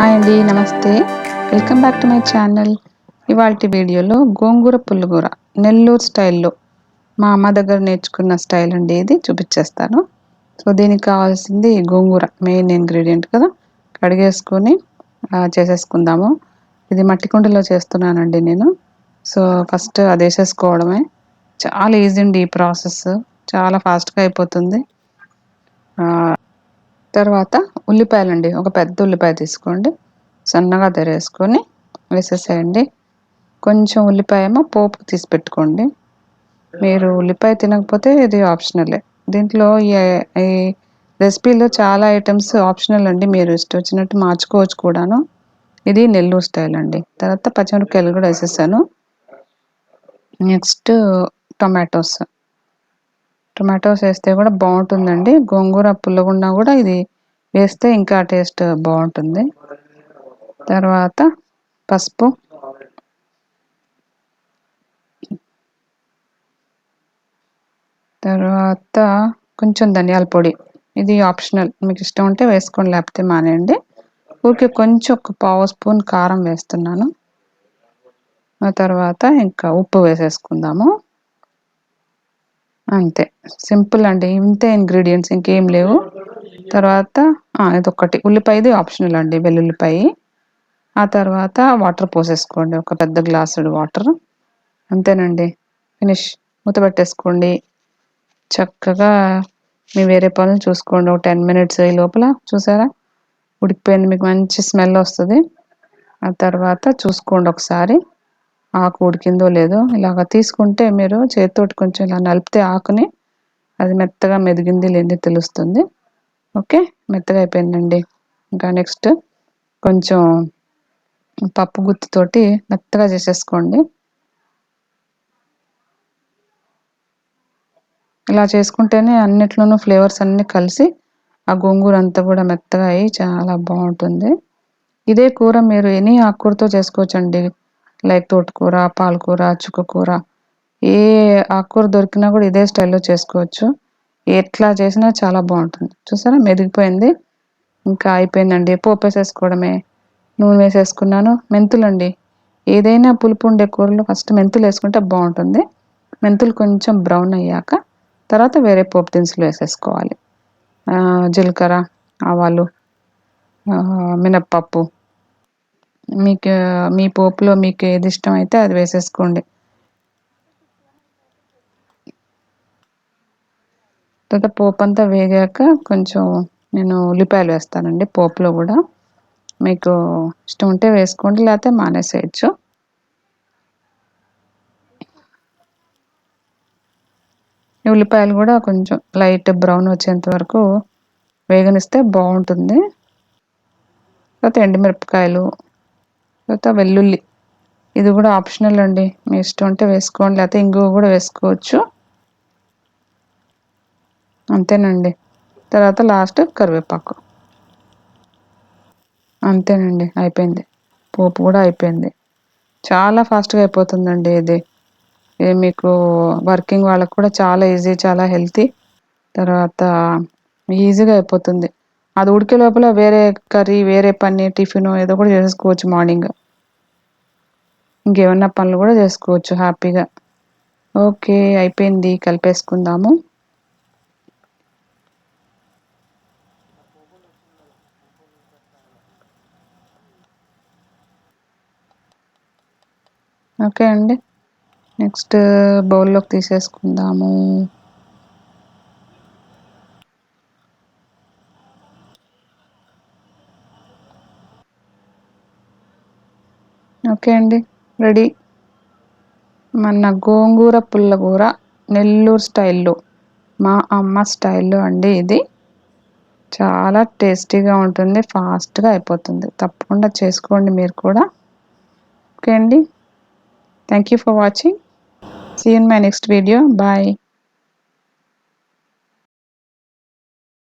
Hi అండి, నమస్తే. Welcome back to my channel. ఇవాల్టి వీడియోలో గోంగూర పుల్లగూర నెల్లూరు స్టైల్లో మా అమ్మ దగ్గర నేర్చుకున్న స్టైల్ అండి, ఇది చూపించేస్తాను. సో దీనికి కావాల్సింది గోంగూర, మెయిన్ ఇంగ్రీడియంట్ కదా. కడిగేసుకొని చేసేసుకుందాము. ఇది మట్టి కుండలో చేస్తున్నానండి నేను. సో ఫస్ట్ అది వేసేసుకోవడమే. చాలా ఈజీ అండి ఈ ప్రాసెస్, చాలా ఫాస్ట్గా అయిపోతుంది. తర్వాత ఉల్లిపాయలండి, ఒక పెద్ద ఉల్లిపాయ తీసుకోండి, సన్నగా తరిగేసుకొని వేసేసేయండి. కొంచెం ఉల్లిపాయ ఏమో పోపుకు తీసి పెట్టుకోండి. మీరు ఉల్లిపాయ తినకపోతే ఇది ఆప్షనలే. దీంట్లో ఈ రెసిపీలో చాలా ఐటమ్స్ ఆప్షనల్ అండి, మీరు ఇష్టం వచ్చినట్టు మార్చుకోవచ్చు కూడాను. ఇది నెల్లూరు స్టైల్ అండి. తర్వాత పచ్చిమిరపకాయలు కూడా వేసేసాను. నెక్స్ట్ టొమాటోస్ వేస్తే కూడా బాగుంటుందండి. గోంగూర పుల్లగున్నా కూడా ఇది వేస్తే ఇంకా టేస్ట్ బాగుంటుంది. తర్వాత పసుపు, తర్వాత కొంచెం ధనియాల పొడి. ఇది ఆప్షనల్, మీకు ఇష్టం ఉంటే వేసుకోండి, లేకపోతే మానేయండి. ఊరికే కొంచెం ఒక పావు స్పూన్ కారం వేస్తున్నాను. ఆ తర్వాత ఇంకా ఉప్పు వేసేసుకుందాము. అంతే, సింపుల్ అండి, ఇంతే ఇంగ్రీడియంట్స్, ఇంకేం లేవు. తర్వాత ఇదొకటి ఉల్లిపాయది ఆప్షనల్ అండి, వెల్లుల్లిపాయ. ఆ తర్వాత వాటర్ పోసేసుకోండి, ఒక పెద్ద గ్లాసుడు వాటర్. అంతేనండి, ఫినిష్. మూత పెట్టేసుకోండి. చక్కగా మీ వేరే పనులు చూసుకోండి. ఒక 10 మినిట్స్ ఈ లోపల చూసారా ఉడికిపోయింది, మీకు మంచి స్మెల్ వస్తుంది. ఆ తర్వాత చూసుకోండి ఒకసారి ఆకు ఉడికిందో లేదో. ఇలాగ తీసుకుంటే మీరు చేతితోటి కొంచెం ఇలా నలిపితే ఆకుని, అది మెత్తగా మెదిగింది లేని తెలుస్తుంది. ఓకే, మెత్తగా అయిపోయిందండి. ఇంకా నెక్స్ట్ కొంచెం పప్పు గుత్తితోటి మెత్తగా చేసేసుకోండి. ఇలా చేసుకుంటేనే అన్నిట్లోనూ ఫ్లేవర్స్ అన్నీ కలిసి ఆ గోంగూర అంతా కూడా మెత్తగా అయ్యి చాలా బాగుంటుంది. ఇదే కూర మీరు ఎనీ ఆకుకూరతో చేసుకోవచ్చండి. లైక్ తోటకూర, పాలకూర, చుక్కకూర, ఏ ఆకుకూర దొరికినా కూడా ఇదే స్టైల్లో చేసుకోవచ్చు. ఎట్లా చేసినా చాలా బాగుంటుంది. చూసారా మెదిగిపోయింది, ఇంకా అయిపోయిందండి. పోపు వేసేసుకోవడమే. నూనె వేసేసుకున్నాను. మెంతులండి, ఏదైనా పులుపు ఉండే కూరలో ఫస్ట్ మెంతులు వేసుకుంటే బాగుంటుంది. మెంతులు కొంచెం బ్రౌన్ అయ్యాక తర్వాత వేరే పోపు దినుసులు వేసేసుకోవాలి. జీలకర్ర, ఆవాలు, మినప్పప్పు, మీకు మీ పోపులో మీకు ఏది ఇష్టం అయితే అది వేసేసుకోండి. తర్వాత పోపు అంతా వేగాక కొంచెం నేను ఉల్లిపాయలు వేస్తానండి పోపులో కూడా. మీకు ఇష్టం ఉంటే వేసుకోండి, లేకపోతే మానేసేయచ్చు. ఈ ఉల్లిపాయలు కూడా కొంచెం లైట్ బ్రౌన్ వచ్చేంత వరకు వేగనిస్తే బాగుంటుంది. తర్వాత ఎండుమిరపకాయలు, తర్వాత వెల్లుల్లి, ఇది కూడా ఆప్షనల్ అండి, మీ ఇష్టం ఉంటే వేసుకోండి, లేకపోతే ఇంగువ కూడా వేసుకోవచ్చు. అంతేనండి. తర్వాత లాస్ట్ కరివేపాకు. అంతేనండి, అయిపోయింది. పోపు కూడా అయిపోయింది. చాలా ఫాస్ట్గా అయిపోతుందండి ఇది. మీకు వర్కింగ్ వాళ్ళకు కూడా చాలా ఈజీ, చాలా హెల్తీ. తర్వాత ఈజీగా అయిపోతుంది. అది ఉడికే లోపల వేరే కర్రీ, వేరే పని, టిఫిన్ ఏదో కూడా చేసుకోవచ్చు. మార్నింగ్ ఇంకేమన్నా పనులు కూడా చేసుకోవచ్చు హ్యాపీగా. ఓకే, అయిపోయింది, కలిపేసుకుందాము. ఓకే అండి, నెక్స్ట్ బౌల్లోకి తీసేసుకుందాము. ఓకే అండి, రెడీ. మన గోంగూర పుల్లగూర నెల్లూరు స్టైల్లో, మా అమ్మ స్టైల్లో అండి ఇది. చాలా టేస్టీగా ఉంటుంది, ఫాస్ట్గా అయిపోతుంది. తప్పకుండా చేసుకోండి మీరు కూడా. ఓకే అండి, thank you for watching. See you in my next video. Bye.